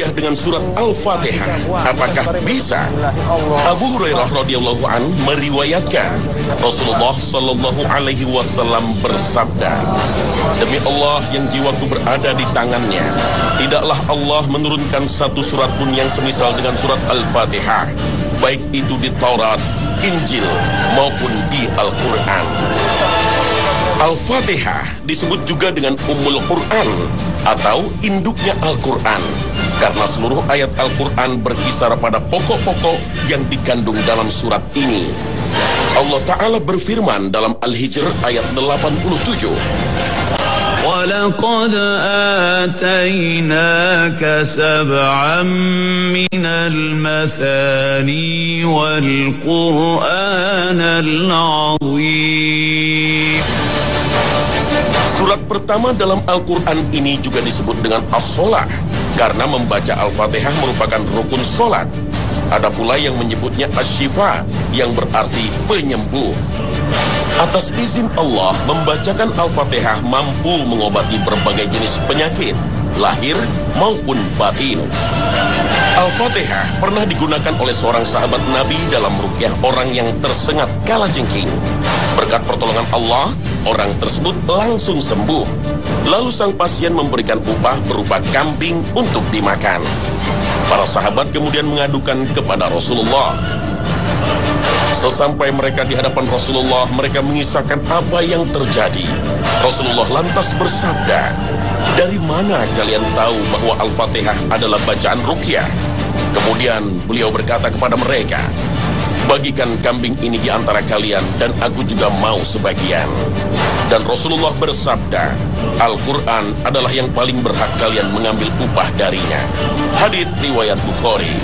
ruqyah dengan surat Al-Fatihah? Apakah bisa? Abu Hurairah radhiyallahu an meriwayatkan Rasulullah sallallahu alaihi wasallam bersabda, "Demi Allah yang jiwaku berada di tangannya, tidaklah Allah menurunkan satu surat pun yang semisal dengan surat Al-Fatihah, baik itu di Taurat, Injil maupun di Al-Quran." Al-Fatihah disebut juga dengan Ummul Quran atau induknya Al-Quran, karena seluruh ayat Al-Quran berkisar pada pokok-pokok yang dikandung dalam surat ini. Allah Ta'ala berfirman dalam Al-Hijr ayat 87, وَلَقَدْ آتَيْنَاكَ سَبْعًا مِنَ الْمَثَانِي وَالْقُرْآنَ الْعَظِيمَ. Surat pertama dalam Al-Quran ini juga disebut dengan As-Sholah, karena membaca Al-Fatihah merupakan rukun sholat. Ada pula yang menyebutnya Asy-Syifa, yang berarti penyembuh. Atas izin Allah, membacakan Al-Fatihah mampu mengobati berbagai jenis penyakit, lahir maupun batin. Al-Fatihah pernah digunakan oleh seorang sahabat Nabi dalam ruqyah orang yang tersengat kalajengking. Berkat pertolongan Allah, orang tersebut langsung sembuh. Lalu sang pasien memberikan upah berupa kambing untuk dimakan. Para sahabat kemudian mengadukan kepada Rasulullah. Sesampai mereka di hadapan Rasulullah, mereka mengisahkan apa yang terjadi. Rasulullah lantas bersabda, "Dari mana kalian tahu bahwa Al-Fatihah adalah bacaan ruqyah?" Kemudian beliau berkata kepada mereka, "Bagikan kambing ini di antara kalian dan aku juga mau sebagian." Dan Rasulullah bersabda, "Al-Quran adalah yang paling berhak kalian mengambil upah darinya." Hadits riwayat Bukhari.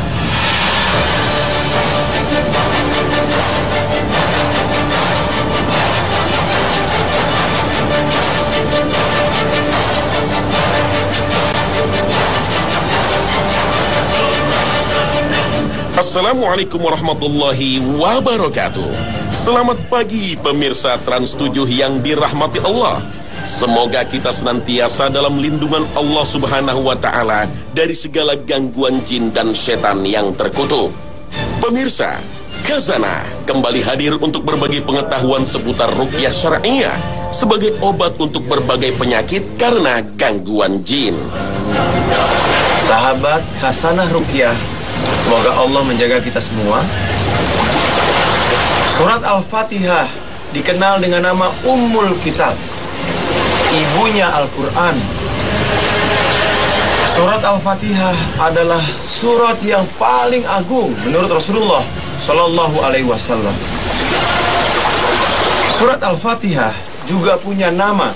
Assalamualaikum warahmatullahi wabarakatuh. Selamat pagi pemirsa Trans 7 yang dirahmati Allah. Semoga kita senantiasa dalam lindungan Allah Subhanahu wa Ta'ala dari segala gangguan jin dan setan yang terkutuk. Pemirsa, Khazanah kembali hadir untuk berbagi pengetahuan seputar ruqyah syar'iyyah sebagai obat untuk berbagai penyakit karena gangguan jin. Sahabat Khazanah Ruqyah, semoga Allah menjaga kita semua. Surat Al-Fatihah dikenal dengan nama Ummul Kitab, ibunya Al-Quran. Surat Al-Fatihah adalah surat yang paling agung menurut Rasulullah Shallallahu Alaihi Wasallam. Surat Al-Fatihah juga punya nama,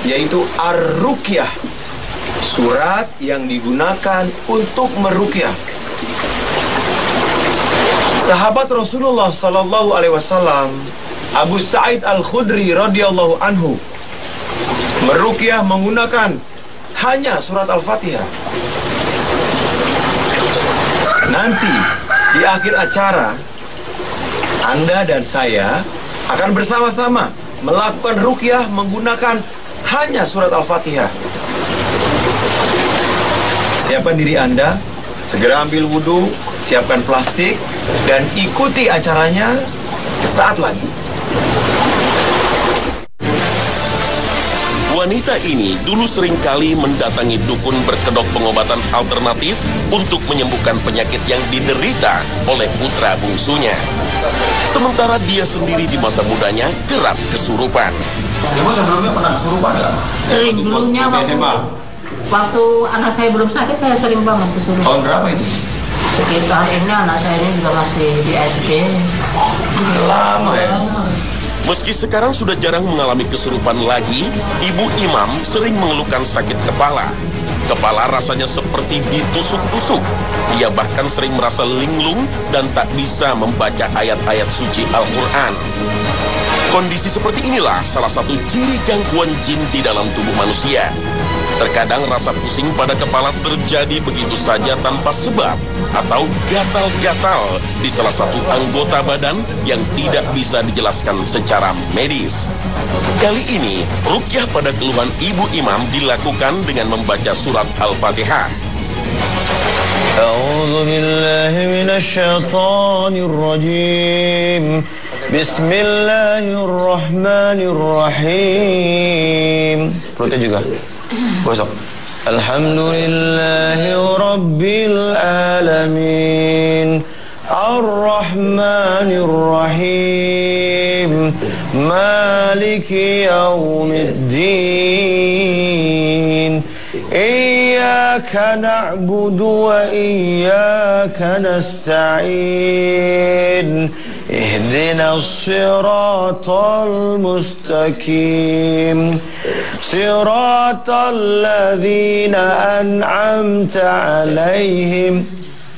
yaitu Ar-Ruqyah, surat yang digunakan untuk meruqyah. Sahabat Rasulullah Sallallahu Alaihi Wasallam, Abu Sa'id Al-Khudri radhiyallahu anhu, meruqyah menggunakan hanya surat Al-Fatihah. Nanti di akhir acara, Anda dan saya akan bersama-sama melakukan ruqyah menggunakan hanya surat Al-Fatihah. Siapkan diri Anda, segera ambil wudhu, siapkan plastik, dan ikuti acaranya sesaat lagi. Wanita ini dulu seringkali mendatangi dukun berkedok pengobatan alternatif untuk menyembuhkan penyakit yang diderita oleh putra bungsunya. Sementara dia sendiri di masa mudanya kerap kesurupan. Ibu sebelumnya pernah kesurupan nggak? Sering, sebelumnya waktu anak saya belum sakit, saya sering banget kesurupan. Tahun berapa itu? Sekitar ini anak saya ini juga masih di SD. Lama ya? Meski sekarang sudah jarang mengalami kesurupan lagi, Ibu Imam sering mengeluhkan sakit kepala. Kepala rasanya seperti ditusuk-tusuk. Ia bahkan sering merasa linglung dan tak bisa membaca ayat-ayat suci Al-Quran. Kondisi seperti inilah salah satu ciri gangguan jin di dalam tubuh manusia. Terkadang rasa pusing pada kepala terjadi begitu saja tanpa sebab, atau gatal-gatal di salah satu anggota badan yang tidak bisa dijelaskan secara medis. Kali ini, ruqyah pada keluhan Ibu Imam dilakukan dengan membaca surat Al-Fatihah. أعوذ بالله من الشيطان الرجيم بسم الله الرحمن الرحيم. Perutnya juga gosok. Alhamdulillahi Rabbil Alamin Ar-Rahmanir Rahim Maliki Yawmiddin Iyyaka na'budu wa iyyaka nasta'in Ihdinas siratal mustaqim Siratal ladzina an'amta 'alaihim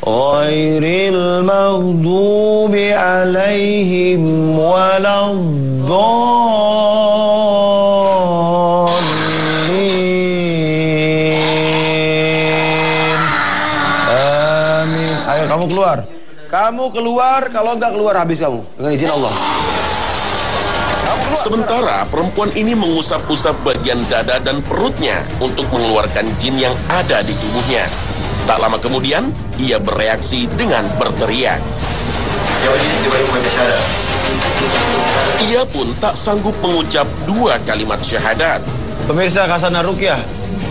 ghairil maghdubi 'alaihim waladdallin. Amin. Ayo kamu keluar. Kamu keluar, kalau enggak keluar habis kamu dengan izin Allah. Sementara perempuan ini mengusap-usap bagian dada dan perutnya untuk mengeluarkan jin yang ada di tubuhnya. Tak lama kemudian, ia bereaksi dengan berteriak. Ia pun tak sanggup mengucap 2 kalimat syahadat. Pemirsa Khazanah Ruqyah,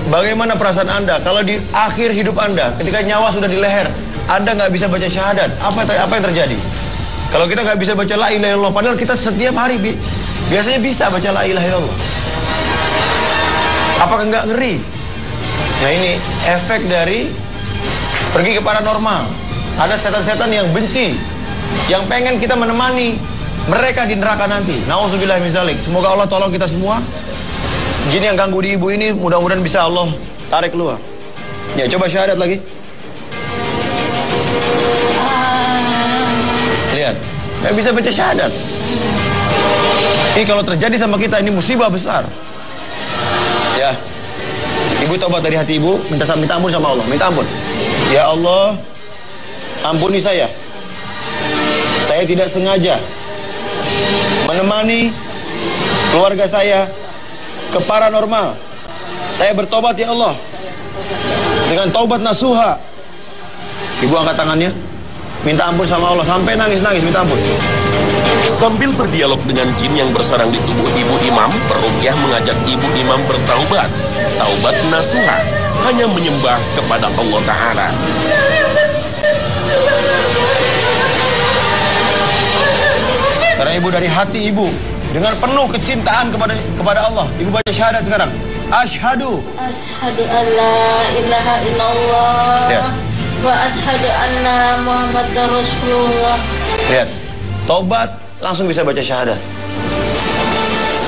bagaimana perasaan Anda kalau di akhir hidup Anda, ketika nyawa sudah di leher, Anda nggak bisa baca syahadat? Apa yang terjadi? Kalau kita nggak bisa baca la ilaha illallah, padahal kita setiap hari biasanya bisa baca la ilaha illallah. Apakah nggak ngeri? Nah ini efek dari pergi ke paranormal. Ada setan-setan yang benci, yang pengen kita menemani mereka di neraka nanti. Nauzubillah min dzalik. Semoga Allah tolong kita semua. Jin yang ganggu di ibu ini mudah-mudahan bisa Allah tarik keluar. Ya coba syahadat lagi. Lihat, nggak bisa baca syahadat. Ini kalau terjadi sama kita, ini musibah besar. Ya, ibu tobat dari hati ibu, minta ampun sama Allah, minta ampun. Ya Allah, ampuni saya. Saya tidak sengaja menemani keluarga saya ke paranormal. Saya bertobat ya Allah, dengan taubat nasuha. Ibu angkat tangannya, minta ampun sama Allah, sampai nangis-nangis minta ampun. Sambil berdialog dengan jin yang bersarang di tubuh ibu imam, peruqyah mengajak ibu imam bertaubat. Taubat nasuha, hanya menyembah kepada Allah Ta'ala. Karena ibu dari hati ibu, dengan penuh kecintaan kepada Allah, ibu baca syahadat sekarang. Asyhadu an la ilaha illallah. Ya. Wa ashhadu anna Muhammadar Rasulullah. Lihat, tobat langsung bisa baca syahadat.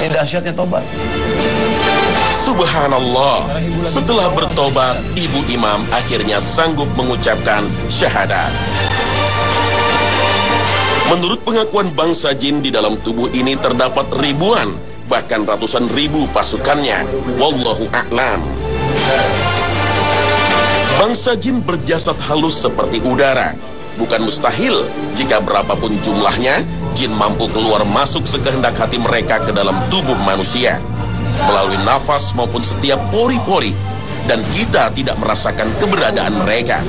Ini dahsyatnya tobat. Subhanallah, setelah bertobat, ibu imam akhirnya sanggup mengucapkan syahadat. Menurut pengakuan bangsa jin, di dalam tubuh ini terdapat ribuan, bahkan ratusan ribu pasukannya. Wallahu a'lam. Bangsa jin berjasad halus seperti udara. Bukan mustahil jika berapapun jumlahnya, jin mampu keluar masuk sekehendak hati mereka ke dalam tubuh manusia melalui nafas maupun setiap pori-pori, dan kita tidak merasakan keberadaan mereka.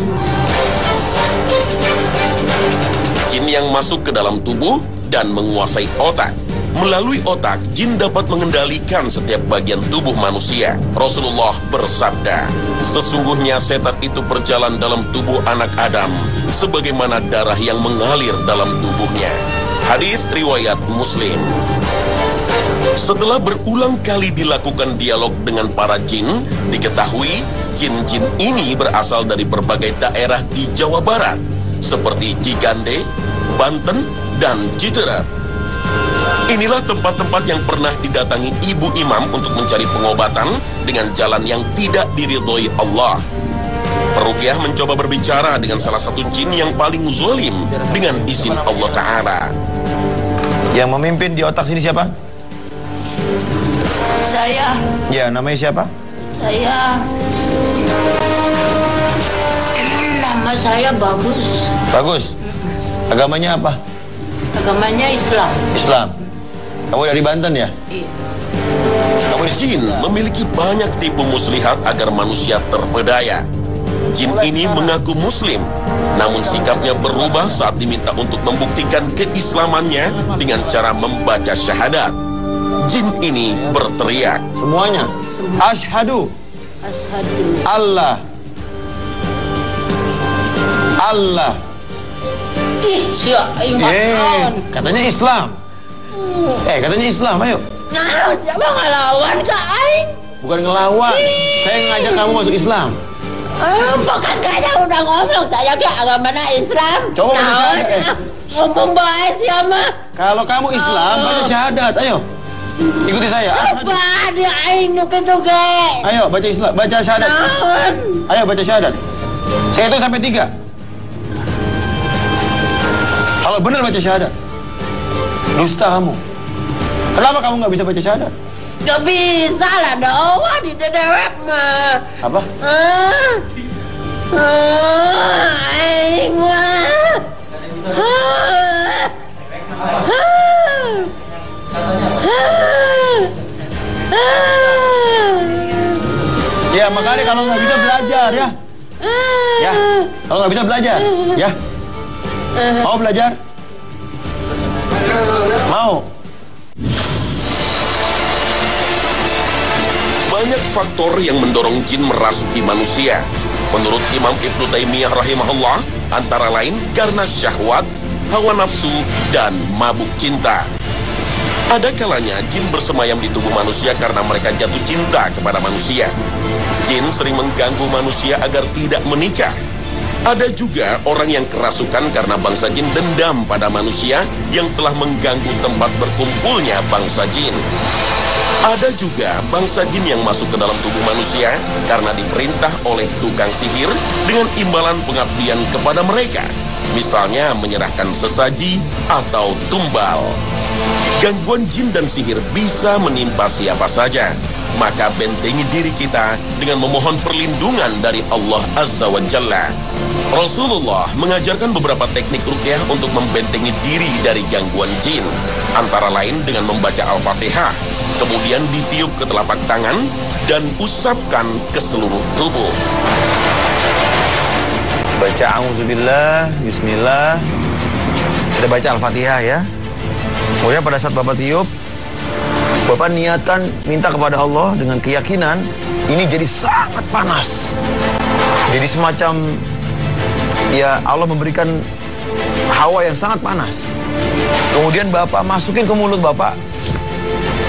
Jin yang masuk ke dalam tubuh dan menguasai otak. Melalui otak, jin dapat mengendalikan setiap bagian tubuh manusia. Rasulullah bersabda, sesungguhnya setan itu berjalan dalam tubuh anak Adam sebagaimana darah yang mengalir dalam tubuhnya. Hadis riwayat Muslim. Setelah berulang kali dilakukan dialog dengan para jin, diketahui jin-jin ini berasal dari berbagai daerah di Jawa Barat, seperti Cigande, Banten, dan Cicerem. Inilah tempat-tempat yang pernah didatangi ibu imam untuk mencari pengobatan dengan jalan yang tidak diridhoi Allah. Peruqyah mencoba berbicara dengan salah satu jin yang paling zalim dengan izin Allah Ta'ala. Yang memimpin di otak sini siapa? Saya. Ya, namanya siapa? Nama saya Bagus. Bagus. Agamanya apa? Agamanya Islam. Islam. Kamu dari Banten ya? Iya. Jin memiliki banyak tipu muslihat agar manusia terpedaya. Jin ini mengaku muslim, namun sikapnya berubah saat diminta untuk membuktikan keislamannya dengan cara membaca syahadat. Jin ini berteriak, semuanya, asyhadu Allah katanya Islam. Katanya Islam, ayo. Nah, siapa ngelawan Kak Aing? Bukan ngelawan, saya ngajak kamu masuk Islam. Bukan kayaknya udah ngomong saya ke agamanya Islam. Coba baca syahadat. Ngomong baik siapa? Kalau kamu Islam, baca syahadat, ayo. Ikuti saya. Apa dia Aing nuke-nuke? Ayo baca Islam, baca syahadat. Ayo baca syahadat. Saya hitung sampai 3. Kalau benar baca syahadat, dusta kamu. Kenapa kamu nggak bisa baca syahadat? Gak bisa lah, doa di dewek mah. Apa? Aing mah. Ya makanya kalau nggak bisa belajar ya. Ya, kalau nggak bisa belajar, ya. Mau belajar? Mau. Banyak faktor yang mendorong jin merasuki manusia. Menurut Imam Ibnu Taimiyah rahimahullah, antara lain karena syahwat, hawa nafsu, dan mabuk cinta. Ada kalanya jin bersemayam di tubuh manusia karena mereka jatuh cinta kepada manusia. Jin sering mengganggu manusia agar tidak menikah. Ada juga orang yang kerasukan karena bangsa jin dendam pada manusia yang telah mengganggu tempat berkumpulnya bangsa jin. Ada juga bangsa jin yang masuk ke dalam tubuh manusia karena diperintah oleh tukang sihir dengan imbalan pengabdian kepada mereka. Misalnya menyerahkan sesaji atau tumbal. Gangguan jin dan sihir bisa menimpa siapa saja. Maka bentengi diri kita dengan memohon perlindungan dari Allah Azza wa Jalla. Rasulullah mengajarkan beberapa teknik ruqyah untuk membentengi diri dari gangguan jin. Antara lain dengan membaca Al-Fatihah, kemudian ditiup ke telapak tangan dan usapkan ke seluruh tubuh. Baca auzubillah, bismillah. Kita baca Al-Fatihah ya. Kemudian pada saat Bapak tiup, Bapak niatkan minta kepada Allah dengan keyakinan ini jadi sangat panas. Jadi semacam ya Allah memberikan hawa yang sangat panas. Kemudian Bapak masukin ke mulut Bapak.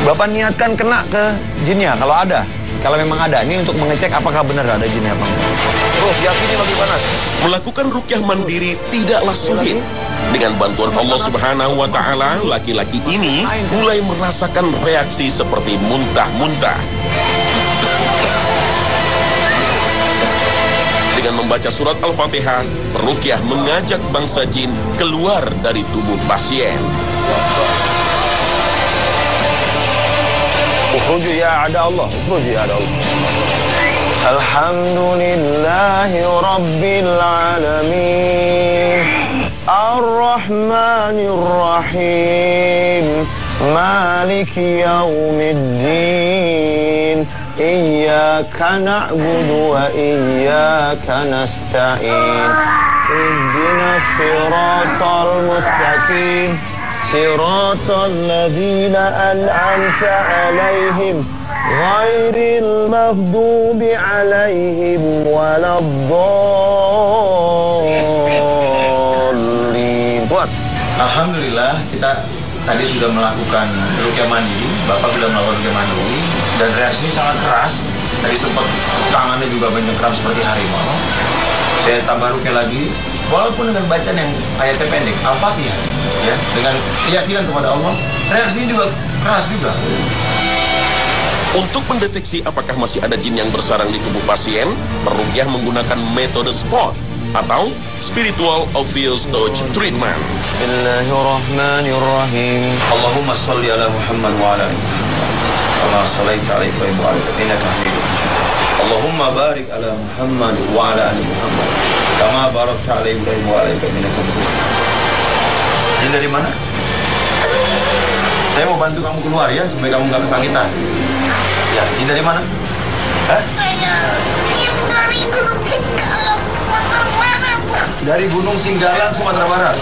Bapak niatkan kena ke jinnya kalau ada. Kalau memang ada, ini untuk mengecek apakah benar ada jinnya apa enggak. Terus yakini lebih panas. Melakukan ruqyah mandiri tidaklah sulit. Dengan bantuan Allah Subhanahu wa Ta'ala, laki-laki ini mulai merasakan reaksi seperti muntah-muntah. Dengan membaca surat Al-Fatihah, peruqyah mengajak bangsa jin keluar dari tubuh pasien. Ukhruju ya ada Allah, ukhruju ya ada Allah. Alhamdulillahi Rabbil Alamin, Ar-Rahmanir Rahim, Maliki Yawmiddin, Iyyaka na'budu wa iyyaka nasta'in, Ihdinas siratal mustaqim, siratal ladzina an'amta 'alaihim ghairil maghdubi 'alaihim waladdallin. Buat. Alhamdulillah kita tadi sudah melakukan ruqyah mandiri, Bapak sudah melakukan ruqyah mandiri dan reaksinya sangat keras. Tadi sempat tangannya juga menyengkram seperti harimau. Saya tambah ruqyah lagi, walaupun dengan bacaan yang ayatnya pendek, Al-Fatihah, ya, dengan keyakinan kepada Allah, reaksinya juga keras juga. Untuk mendeteksi apakah masih ada jin yang bersarang di tubuh pasien, peruqyah menggunakan metode SPOT atau Spiritual Obvious Touch Treatment. Bismillahirrahmanirrahim. Allahumma sholli ala Muhammad wa ala ali Muhammad. Kama shallaita ala Ibrahim wa ala ali innaka Hamidum Majid. Allahumma barik ala Muhammad wa ala ali Muhammad. Kama barakta ala Ibrahim wa ala ali Ibrahim innaka Hamidum Majid. Jin dari mana? Saya mau bantu kamu keluar ya, supaya kamu nggak kesakitan. Ya, jin dari mana? Hah? Saya jin dari Dari Gunung Singgalang, Sumatera Barat.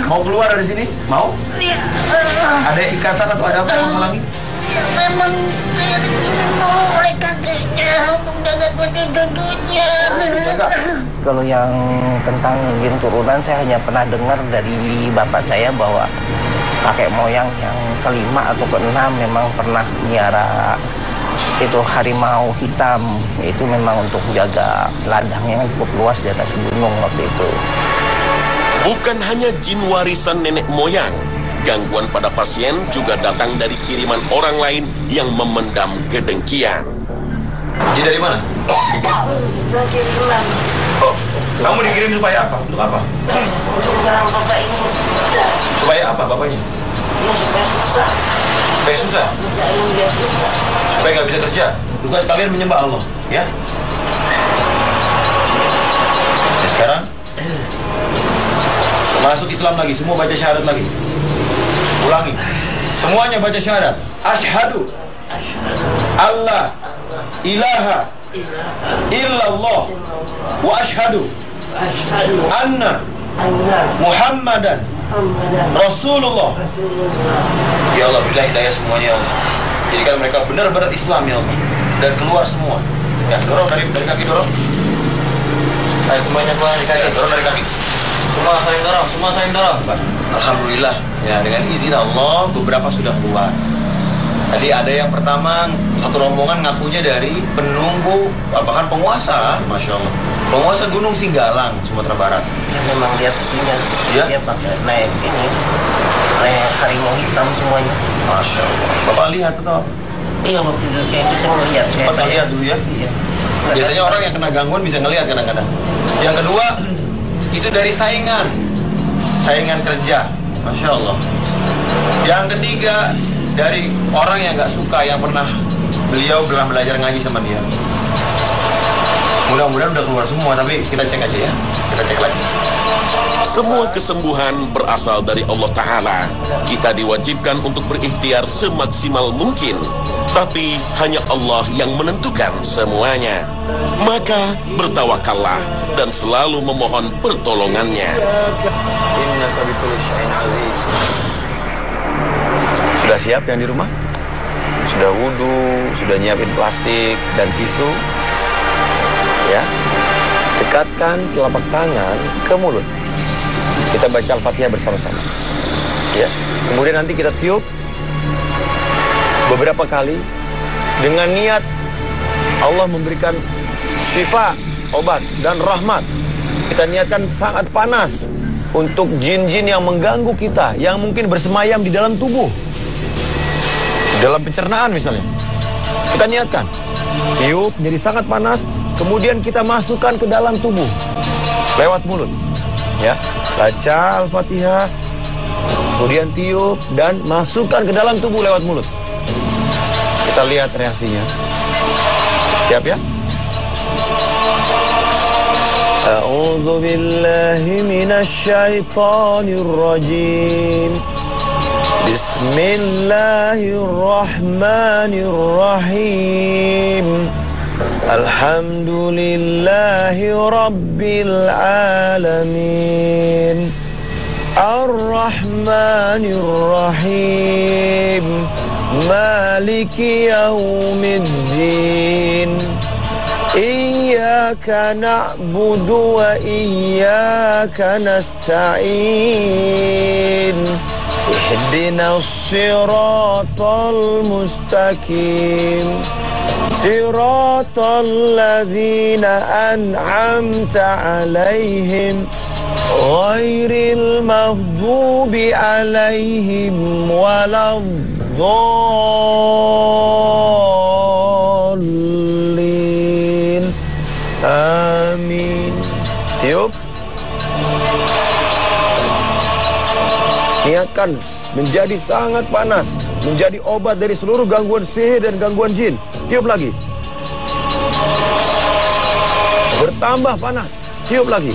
Mau keluar dari sini? Mau? Ada ikatan atau ada apa yang menghalangi? Ya memang saya dituntut dulu oleh kakeknya untuk jaga cucu-cucunya. Kalau yang tentang jin turunan saya hanya pernah dengar dari bapak saya bahwa kakek moyang yang kelima atau keenam memang pernah miara itu harimau hitam. Itu memang untuk jaga ladang yang cukup luas di atas gunung waktu itu. Bukan hanya jin warisan nenek moyang, gangguan pada pasien juga datang dari kiriman orang lain yang memendam kedengkian. Jin dari mana? Sakit tulang. Oh, kamu dikirim supaya apa? Untuk apa? Untuk menyerang bapak ini. Supaya apa bapaknya? Dia supaya susah. Supaya susah? Yang dia susah. Supaya nggak bisa kerja. Tugas kalian menyembah Allah, ya? Ya sekarang masuk Islam lagi, semua baca syahadat lagi. Ulangi. Semuanya baca syahadat. Asyhadu Allah ilaha illallah wa asyhadu anna Muhammadan Rasulullah. Ya Allah, berilah hidayah semuanya ya Allah. Jadikan mereka benar-benar Islam ya Allah. Dan keluar semua. Ya, dorong dari kaki, dorong. Ayo semuanya keluar dari kaki. Ya, dorong dari kaki. Semua saling dorong. Alhamdulillah. Ya, dengan izin Allah beberapa sudah keluar. Tadi ada yang pertama satu rombongan ngakunya dari penunggu, bahkan penguasa, masya Allah, penguasa Gunung Singgalang, Sumatera Barat. Ya, memang dia punya Ya? dia pakai naik harimau hitam semuanya. Masya Allah. Bapak lihat atau? Iya, waktu itu saya melihat. Bapak lihat dulu ya. Iya. Biasanya orang yang kena gangguan bisa ngelihat kadang-kadang. Yang kedua itu dari saingan kerja, masya Allah. Yang ketiga dari orang yang nggak suka, yang beliau pernah belajar ngaji sama dia. Mudah-mudahan udah keluar semua, tapi kita cek aja ya. Kita cek lagi. Semua kesembuhan berasal dari Allah Ta'ala. Kita diwajibkan untuk berikhtiar semaksimal mungkin. Tapi hanya Allah yang menentukan semuanya. Maka bertawakallah dan selalu memohon pertolongannya. Sudah siap yang di rumah? Sudah wudhu, sudah nyiapin plastik dan tisu? Ya, dekatkan telapak tangan ke mulut. Kita baca Al-Fatihah bersama-sama. Ya, kemudian nanti kita tiup beberapa kali dengan niat Allah memberikan syifa, obat dan rahmat. Kita niatkan sangat panas untuk jin-jin yang mengganggu kita, yang mungkin bersemayam di dalam tubuh, dalam pencernaan misalnya. Kita niatkan tiup jadi sangat panas, kemudian kita masukkan ke dalam tubuh lewat mulut. Ya, baca Al-Fatihah, kemudian tiup dan masukkan ke dalam tubuh lewat mulut. Kita lihat reaksinya. Siap ya? A'udzu billahi minasy syaithanir rajim. Bismillahirrahmanirrahim. Alhamdulillahi rabbil alamin. Ar-Rahmanir Rahim. Maliki yaumiddin. Iyyaka na'budu wa iyyaka nasta'in. Ihdinas siratal mustaqim. Siratal ladzina an'amta 'alaihim ghairil maghdubi 'alaihim waladdallin. Amin. Tiup. Niatkan menjadi sangat panas, menjadi obat dari seluruh gangguan sihir dan gangguan jin. Tiup lagi. Bertambah panas. Tiup lagi.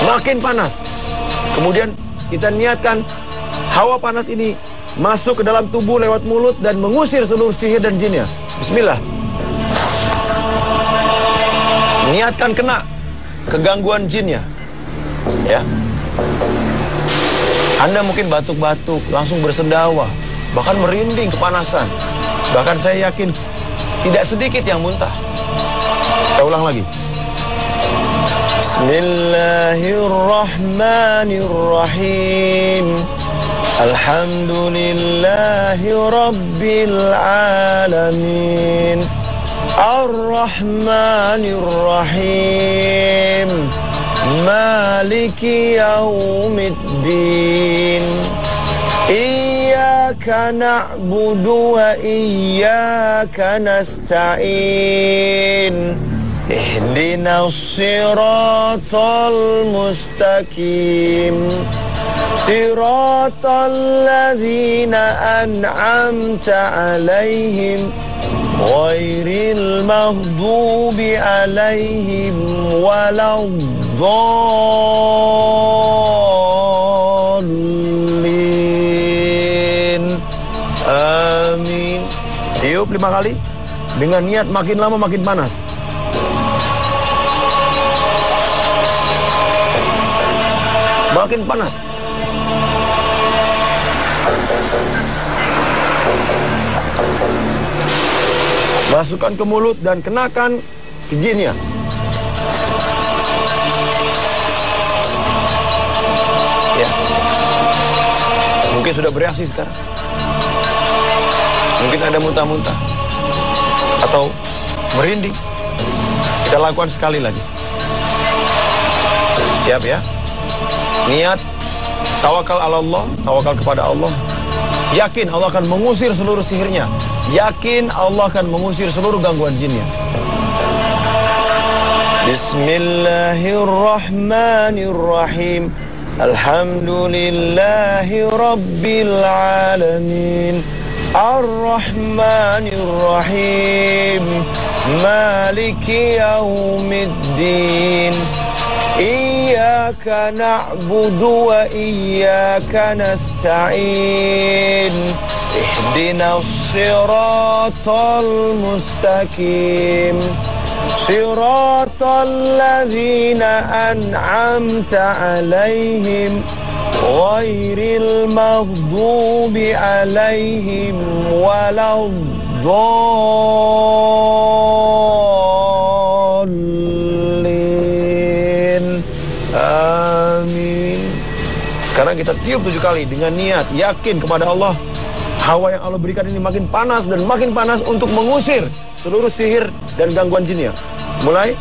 Makin panas. Kemudian kita niatkan hawa panas ini masuk ke dalam tubuh lewat mulut dan mengusir seluruh sihir dan jinnya. Bismillah. Niatkan kena kegangguan jinnya. Ya. Anda mungkin batuk-batuk, langsung bersendawa, bahkan merinding, kepanasan. Bahkan saya yakin tidak sedikit yang muntah. Kita ulang lagi. Bismillahirrahmanirrahim. Alhamdulillahi Rabbil Alamin. Ar-Rahmanir-Rahim. Maliki Yaumiddin. Iyyaka na'budu wa iyyaka nasta'in. Ihdinas siratal mustaqim. Siratal ladzina an'amta 'alaihim ghairil maghdubi 'alaihim waladdallin. Amin. Tiup 5 kali dengan niat makin lama makin panas. Makin panas. Masukkan ke mulut dan kenakan ke jinnya. Ya. Mungkin sudah bereaksi sekarang. Mungkin ada muntah-muntah atau merinding. Kita lakukan sekali lagi. Siap ya? Niat, tawakal ala Allah, tawakal kepada Allah. Yakin Allah akan mengusir seluruh sihirnya. Yakin Allah akan mengusir seluruh gangguan jinnya. Bismillahirrahmanirrahim. Alhamdulillahi Rabbil Alamin. Ar-Rahmanir-Rahim. Maliki Yaumiddin. Iyyaka na'budu wa iyyaka nasta'in. Ihdinas siratal mustaqim. Siratal ladzina an'amta 'alaihim ghairil maghdubi 'alaihim waladdallin. Amin. Sekarang kita tiup 7 kali dengan niat yakin kepada Allah. Hawa yang Allah berikan ini makin panas dan makin panas untuk mengusir seluruh sihir dan gangguan jinnya. Mulai.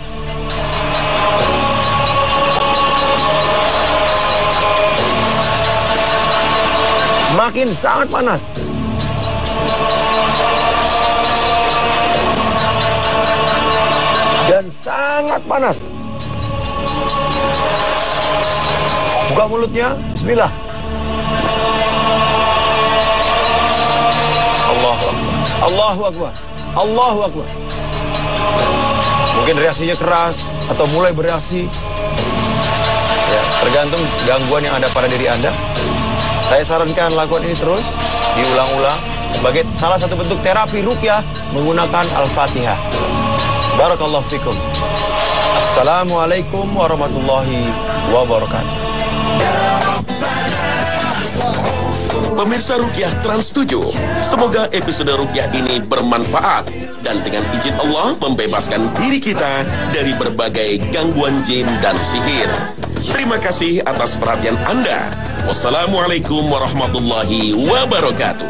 Makin sangat panas. Dan sangat panas. Buka mulutnya. Bismillah. Allahu Akbar. Allahu Akbar. Allahu Akbar. Mungkin reaksinya keras atau mulai bereaksi. Ya, tergantung gangguan yang ada pada diri Anda. Saya sarankan lakukan ini terus, diulang-ulang sebagai salah satu bentuk terapi ruqyah menggunakan Al-Fatihah. Barakallahu fikum. Assalamualaikum warahmatullahi wabarakatuh. Pemirsa Ruqyah Trans 7, semoga episode Ruqyah ini bermanfaat dan dengan izin Allah membebaskan diri kita dari berbagai gangguan jin dan sihir. Terima kasih atas perhatian Anda. Wassalamualaikum warahmatullahi wabarakatuh.